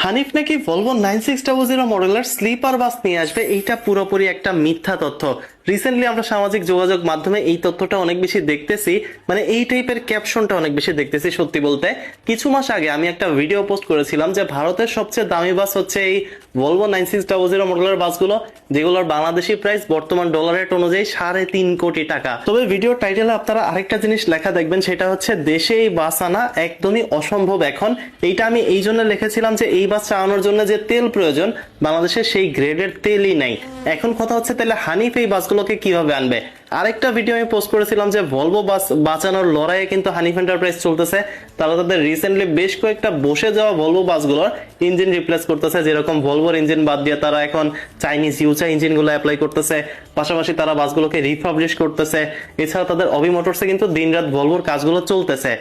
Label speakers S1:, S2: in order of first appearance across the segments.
S1: হানিফ নাকি ভলভো 9600 মডেলের স্লিপার বাস নিয়ে আসবে, এইটা পুরোপুরি একটা মিথ্যা তথ্য। রিসেন্টলি আমরা সামাজিক যোগাযোগ মাধ্যমে এই তথ্যটা অনেক বেশি দেখতেছি, মানে এই টাইপের ক্যাপশনটা অনেক বেশি দেখতেছি। সত্যি বলতে কিছু মাস আগে আমি একটা ভিডিও পোস্ট করেছিলাম যে ভারতের সবচেয়ে দামি বাস হচ্ছে এই ভলভো 9600 মডেলের বাসগুলো, যেগুলোর বাংলাদেশি প্রাইস বর্তমান ডলার রেট অনুযায়ী 3.5 কোটি টাকা। তবে ভিডিও টাইটেলে আপনারা আরেকটা জিনিস লেখা দেখবেন, সেটা হচ্ছে দেশে এই বাস আনা একদমই অসম্ভব এখন। এইটা আমি এই জন্য লিখেছিলাম যে এই বাস চালানোর জন্য যে তেল প্রয়োজন বাংলাদেশে সেই গ্রেডের তেলই নাই। এখন কথা হচ্ছে তাহলে হানিফ এই বাসগুলোকে কিভাবে আনবে। আরেকটা ভিডিও আমি পোস্ট করেছিলাম যে ভলভো বাস বাঁচানোর লড়াইয়ে কিন্তু হানিফ এন্টারপ্রাইজ চলতেছে। তারা তাদের রিসেন্টলি বেশ কয়েকটা বসে যাওয়া ভলভো বাসগুলোর ইঞ্জিন রিপ্লেস করতেছে, যেরকম ভলভোর ইঞ্জিন বাদ দিয়ে তারা এখন চাইনিজ ইউচা ইঞ্জিনগুলো অ্যাপ্লাই করতেছে। পাশাপাশি তারা বাসগুলোকে রিফাবলিশ করতেছে। এছাড়া তাদের অবি মোটরসে কিন্তু দিনরাত ভলভোর কাজগুলো চলতেছে।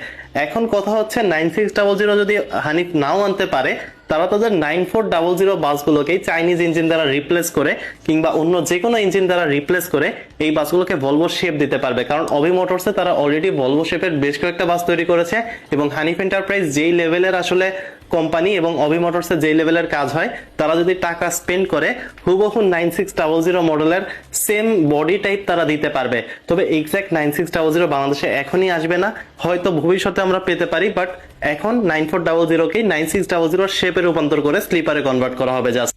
S1: এখন কথা হচ্ছে 9600 যদি হানিফ নাও আনতে পারে, তারা তাদের 9400 বাসগুলোকে চাইনিজ ইঞ্জিন দ্বারা রিপ্লেস করে কিংবা অন্য যে কোনো ইঞ্জিন দ্বারা রিপ্লেস করে এই বাসগুলোকে ভলভো শেপ দিতে পারবে। কারণ অবি মোটরসে তারা অলরেডি ভলভো শেপের বেশ কয়েকটা বাস তৈরি করেছে, এবং হানিফ এন্টারপ্রাইজ যেই লেভেলের আসলে কোম্পানি এবং অবি মোটরসে যেই লেভেলের কাজ হয়, তারা যদি টাকা স্পেন্ড করে হুবহু 9600 মডেলের সেম বডি টাইপ তারা দিতে পারবে। তবে এক্সাক্ট 9600 বাংলাদেশে এখনই আসবে না, হয়তো ভবিষ্যতে আমরা পেতে পারি, বাট এখন 9400 কে 9600 শেপে রূপান্তর করে স্লিপারে কনভার্ট করা হবে জাস্ট।